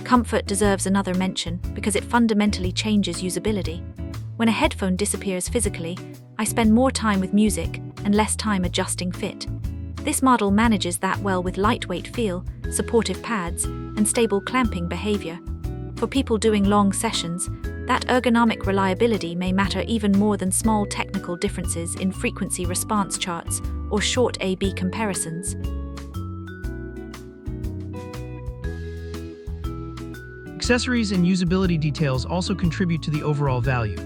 Comfort deserves another mention because it fundamentally changes usability. When a headphone disappears physically, I spend more time with music and less time adjusting fit. This model manages that well with lightweight feel, supportive pads, and stable clamping behavior. For people doing long sessions, that ergonomic reliability may matter even more than small technical differences in frequency response charts or short A/B comparisons. Accessories and usability details also contribute to the overall value.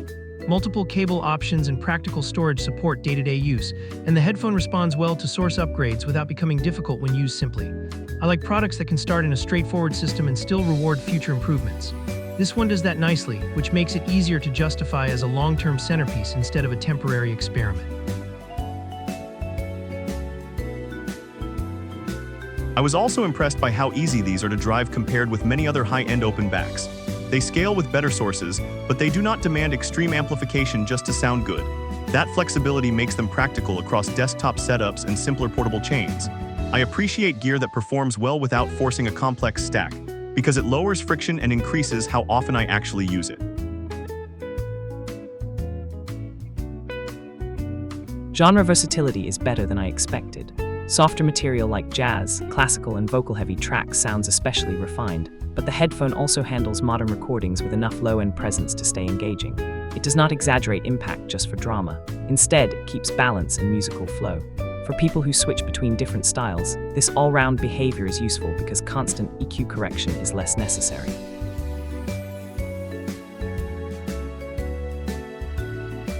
Multiple cable options and practical storage support day-to-day use, and the headphone responds well to source upgrades without becoming difficult when used simply. I like products that can start in a straightforward system and still reward future improvements. This one does that nicely, which makes it easier to justify as a long-term centerpiece instead of a temporary experiment. I was also impressed by how easy these are to drive compared with many other high-end open backs. They scale with better sources, but they do not demand extreme amplification just to sound good. That flexibility makes them practical across desktop setups and simpler portable chains. I appreciate gear that performs well without forcing a complex stack, because it lowers friction and increases how often I actually use it. Genre versatility is better than I expected. Softer material like jazz, classical, and vocal-heavy tracks sounds especially refined, but the headphone also handles modern recordings with enough low-end presence to stay engaging. It does not exaggerate impact just for drama. Instead, it keeps balance and musical flow. For people who switch between different styles, this all-round behavior is useful because constant EQ correction is less necessary.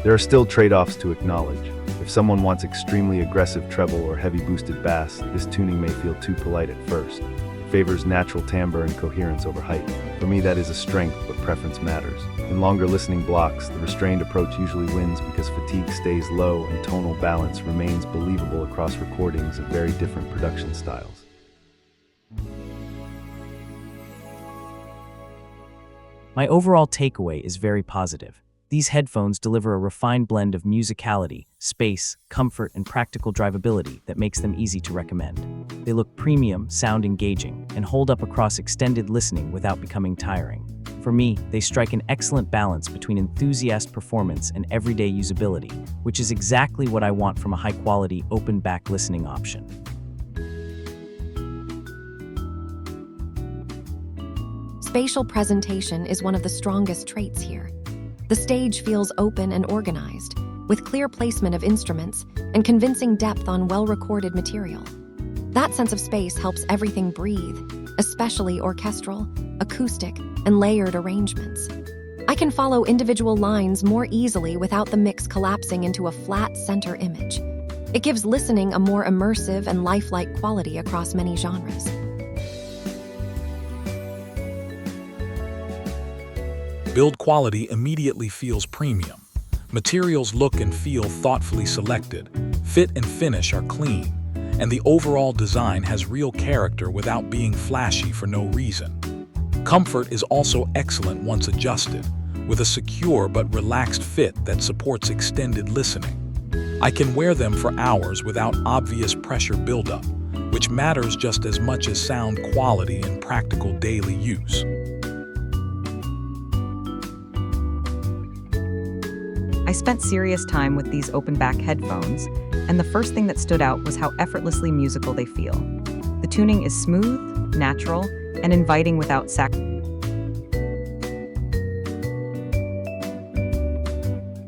There are still trade-offs to acknowledge. If someone wants extremely aggressive treble or heavy boosted bass, this tuning may feel too polite at first. It favors natural timbre and coherence over height. For me, that is a strength, but preference matters. In longer listening blocks, the restrained approach usually wins because fatigue stays low and tonal balance remains believable across recordings of very different production styles. My overall takeaway is very positive. These headphones deliver a refined blend of musicality, space, comfort, and practical drivability that makes them easy to recommend. They look premium, sound engaging, and hold up across extended listening without becoming tiring. For me, they strike an excellent balance between enthusiast performance and everyday usability, which is exactly what I want from a high-quality, open-back listening option. Spatial presentation is one of the strongest traits here. The stage feels open and organized, with clear placement of instruments and convincing depth on well-recorded material. That sense of space helps everything breathe, especially orchestral, acoustic, and layered arrangements. I can follow individual lines more easily without the mix collapsing into a flat center image. It gives listening a more immersive and lifelike quality across many genres. Build quality immediately feels premium. Materials look and feel thoughtfully selected, fit and finish are clean, and the overall design has real character without being flashy for no reason. Comfort is also excellent once adjusted, with a secure but relaxed fit that supports extended listening. I can wear them for hours without obvious pressure buildup, which matters just as much as sound quality in practical daily use. I spent serious time with these open-back headphones, and the first thing that stood out was how effortlessly musical they feel. The tuning is smooth, natural, and inviting without sacrifice.